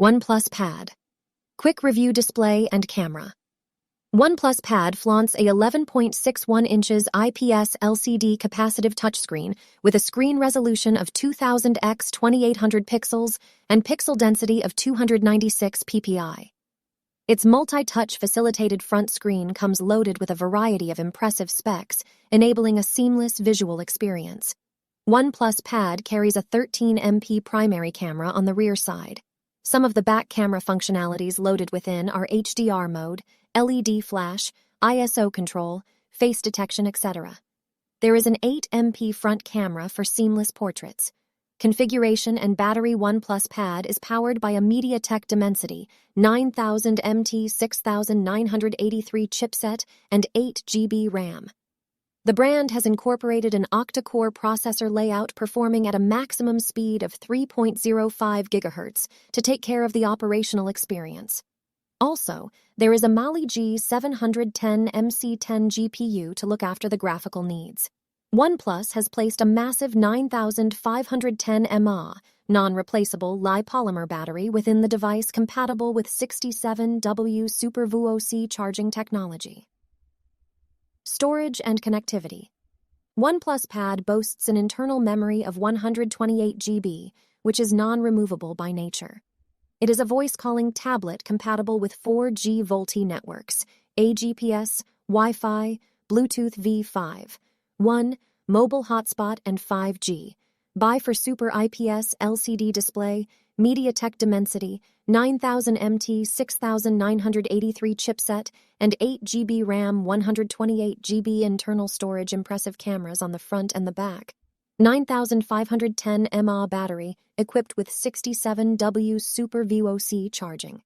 OnePlus Pad. Quick review display and camera. OnePlus Pad flaunts a 11.61 inches IPS LCD capacitive touchscreen with a screen resolution of 2000 x 2800 pixels and pixel density of 296 ppi. Its multi-touch facilitated front screen comes loaded with a variety of impressive specs, enabling a seamless visual experience. OnePlus Pad carries a 13MP primary camera on the rear side. Some of the back camera functionalities loaded within are HDR mode, LED flash, ISO control, face detection, etc. There is an 8MP front camera for seamless portraits. Configuration and battery. OnePlus Pad is powered by a MediaTek Dimensity 9000 MT 6983 chipset and 8 GB RAM. The brand has incorporated an octa-core processor layout performing at a maximum speed of 3.05 GHz to take care of the operational experience. Also, there is a Mali G710 MC10 GPU to look after the graphical needs. OnePlus has placed a massive 9510 mAh, non-replaceable Li-polymer battery within the device, compatible with 67W Super VOC charging technology. Storage and connectivity. OnePlus Pad boasts an internal memory of 128 GB, which is non-removable by nature. It is a voice-calling tablet compatible with 4G VoLTE networks, AGPS, Wi-Fi, Bluetooth V5, 1, mobile hotspot, and 5G. Buy for Super IPS LCD display, MediaTek Dimensity, 9000 MT 6983 chipset, and 8 GB RAM, 128 GB internal storage. Impressive cameras on the front and the back. 9510 mAh battery, equipped with 67W Super VOC charging.